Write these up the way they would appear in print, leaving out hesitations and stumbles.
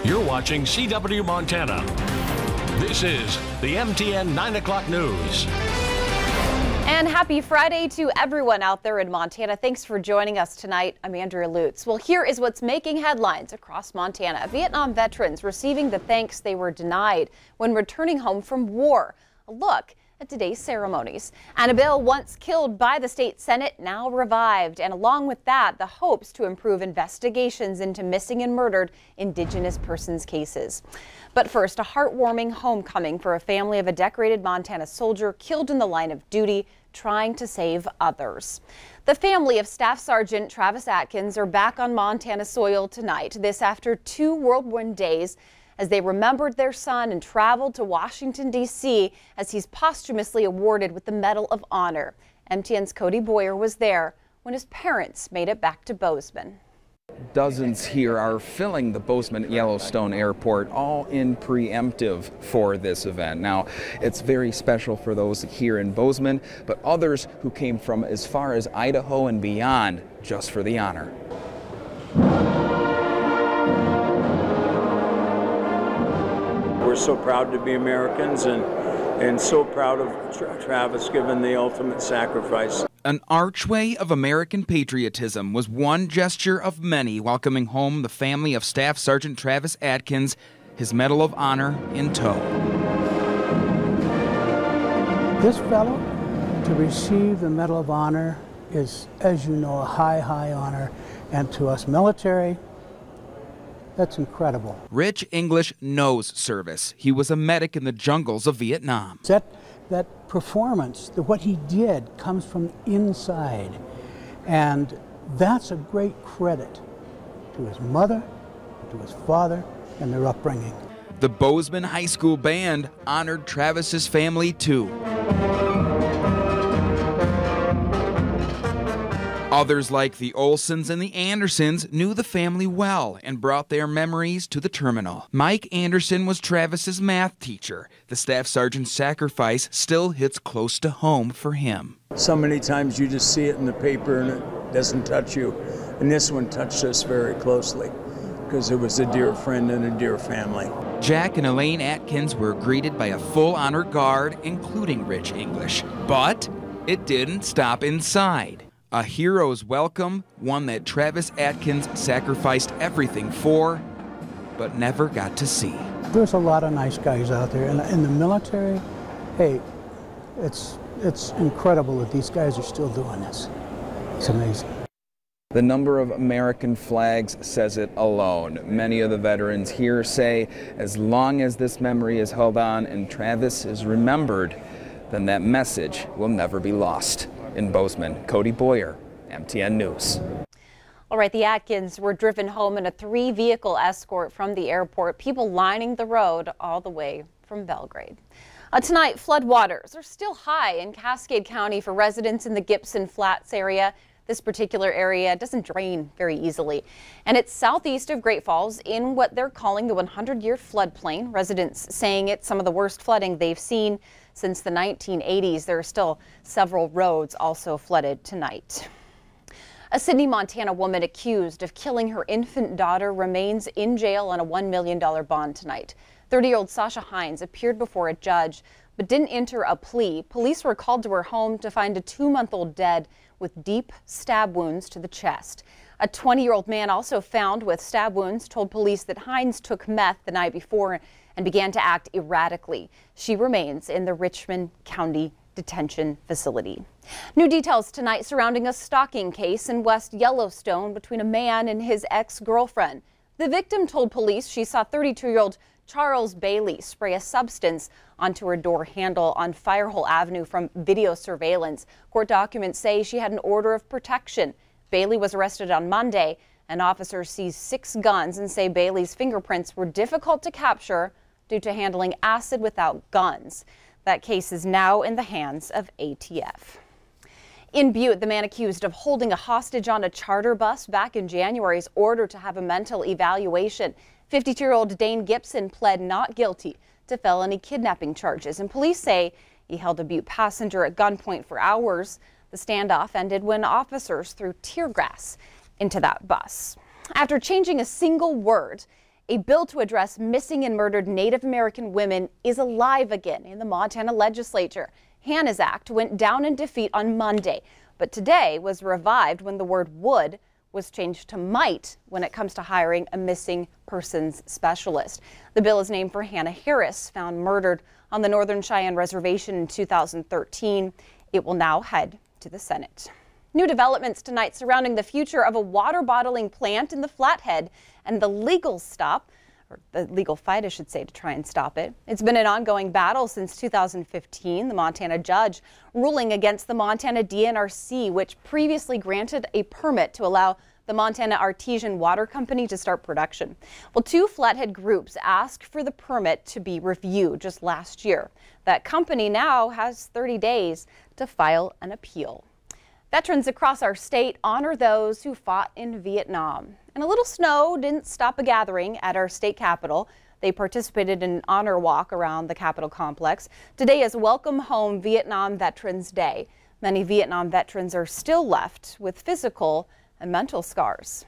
You're watching CW Montana. This is the MTN 9 o'clock news. And happy Friday to everyone out there in Montana. Thanks for joining us tonight. I'm Andrea Lutz. Well, here is what's making headlines across Montana. Vietnam veterans receiving the thanks they were denied when returning home from war. A look at today's ceremonies. And a bill once killed by the state Senate now revived. And along with that, the hopes to improve investigations into missing and murdered Indigenous persons cases. But first, a heartwarming homecoming for a family of a decorated Montana soldier killed in the line of duty trying to save others. The family of Staff Sergeant Travis Atkins are back on Montana soil tonight. This after 2 whirlwind days as they remembered their son and traveled to Washington, D.C. as he's posthumously awarded with the Medal of Honor. MTN's Cody Boyer was there when his parents made it back to Bozeman. Dozens here are filling the Bozeman Yellowstone Airport, all in preemptive for this event. Now, it's very special for those here in Bozeman, but others who came from as far as Idaho and beyond just for the honor. We're so proud to be Americans and so proud of Travis giving the ultimate sacrifice. An archway of American patriotism was one gesture of many welcoming home the family of Staff Sergeant Travis Atkins, his Medal of Honor in tow. This fellow, to receive the Medal of Honor is, as you know, a high, high honor, and to us military, that's incredible. Rich English knows service. He was a medic in the jungles of Vietnam. That performance, what he did, comes from inside. And that's a great credit to his mother, to his father, and their upbringing. The Bozeman High School Band honored Travis's family too. Others like the Olsons and the Andersons knew the family well and brought their memories to the terminal. Mike Anderson was Travis's math teacher. The Staff Sergeant's sacrifice still hits close to home for him. So many times you just see it in the paper and it doesn't touch you. And this one touched us very closely because it was a dear friend and a dear family. Jack and Elaine Atkins were greeted by a full honor guard, including Rich English. But it didn't stop inside. A hero's welcome, one that Travis Atkins sacrificed everything for, but never got to see. There's a lot of nice guys out there, and in the military, hey, it's incredible that these guys are still doing this. It's amazing. The number of American flags says it alone. Many of the veterans here say as long as this memory is held on and Travis is remembered, then that message will never be lost. In Bozeman, Cody Boyer, MTN News. All right, the Atkins were driven home in a 3-vehicle escort from the airport, people lining the road all the way from Belgrade. Tonight, floodwaters are still high in Cascade County for residents in the Gibson Flats area. This particular area doesn't drain very easily, and it's southeast of Great Falls in what they're calling the 100-year floodplain. Residents saying it's some of the worst flooding they've seen since the 1980s. There are still several roads also flooded tonight. A Sidney, Montana woman accused of killing her infant daughter remains in jail on a $1 million bond tonight. 30-year-old Sasha Hines appeared before a judge but didn't enter a plea. Police were called to her home to find a 2-month-old dead with deep stab wounds to the chest. A 20-year-old man also found with stab wounds told police that Hines took meth the night before and began to act erratically. She remains in the Richmond County Detention Facility. New details tonight surrounding a stalking case in West Yellowstone between a man and his ex-girlfriend. The victim told police she saw 32-year-old Charles Bailey spray a substance onto her door handle on Firehole Avenue from video surveillance. Court documents say she had an order of protection. Bailey was arrested on Monday, and officers seized 6 guns and say Bailey's fingerprints were difficult to capture due to handling acid without guns. That case is now in the hands of ATF. In Butte, the man accused of holding a hostage on a charter bus back in January is ordered to have a mental evaluation. 52-year-old Dane Gibson pled not guilty to felony kidnapping charges, and police say he held a Butte passenger at gunpoint for hours. The standoff ended when officers threw tear gas into that bus. After changing a single word A bill to address missing and murdered Native American women is alive again in the Montana legislature. Hannah's Act went down in defeat on Monday, but today was revived when the word would was changed to might when it comes to hiring a missing persons specialist. The bill is named for Hannah Harris, found murdered on the Northern Cheyenne Reservation in 2013. It will now head to the Senate. New developments tonight surrounding the future of a water bottling plant in the Flathead and the legal fight, I should say, to try and stop it. It's been an ongoing battle since 2015. The Montana judge ruling against the Montana DNRC, which previously granted a permit to allow the Montana Artesian Water Company to start production. Well, two Flathead groups asked for the permit to be reviewed just last year. That company now has 30 days to file an appeal. Veterans across our state honor those who fought in Vietnam. And a little snow didn't stop a gathering at our state capitol. They participated in an honor walk around the Capitol complex. Today is Welcome Home Vietnam Veterans Day. Many Vietnam veterans are still left with physical and mental scars.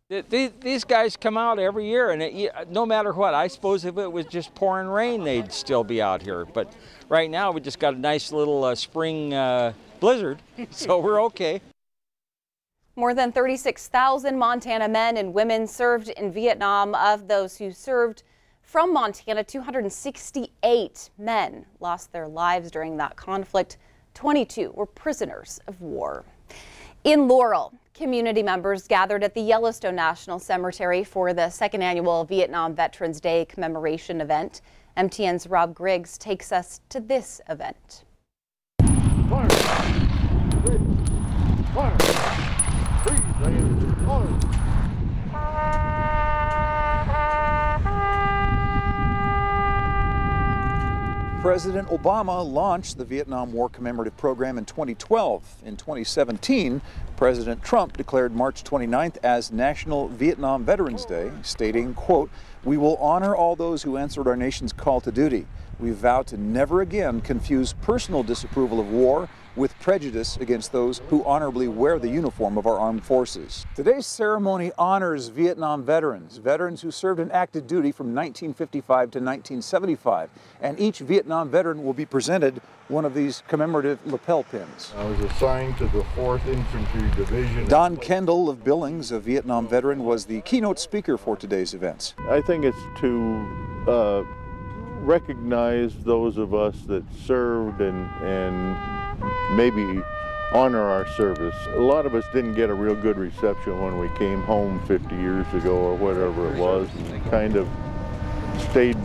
These guys come out every year, and no matter what, I suppose if it was just pouring rain, they'd still be out here. But right now, we just got a nice little spring blizzard, so we're okay. More than 36,000 Montana men and women served in Vietnam. Of those who served from Montana, 268 men lost their lives during that conflict. 22 were prisoners of war. In Laurel, community members gathered at the Yellowstone National Cemetery for the second annual Vietnam Veterans Day commemoration event. MTN's Rob Griggs takes us to this event. President Obama launched the Vietnam War Commemorative Program in 2012. In 2017, President Trump declared March 29th as National Vietnam Veterans Day, stating, quote, "We will honor all those who answered our nation's call to duty. We vow to never again confuse personal disapproval of war with prejudice against those who honorably wear the uniform of our armed forces." Today's ceremony honors Vietnam veterans who served in active duty from 1955 to 1975, and each Vietnam veteran will be presented one of these commemorative lapel pins. I was assigned to the 4th Infantry Division. Don Kendall of Billings, a Vietnam veteran, was the keynote speaker for today's events. I think it's to recognize those of us that served and maybe honor our service. A lot of us didn't get a real good reception when we came home 50 years ago or whatever it was, and kind of stayed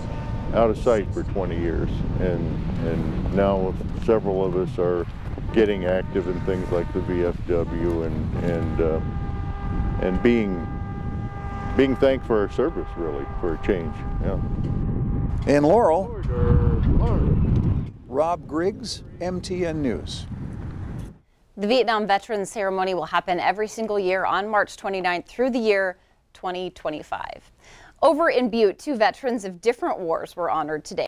out of sight for 20 years. And now several of us are getting active in things like the VFW and being thanked for our service, really, for a change. Yeah. In Laurel, Rob Griggs, MTN News. The Vietnam Veterans Ceremony will happen every single year on March 29th through the year 2025. Over in Butte, two veterans of different wars were honored today.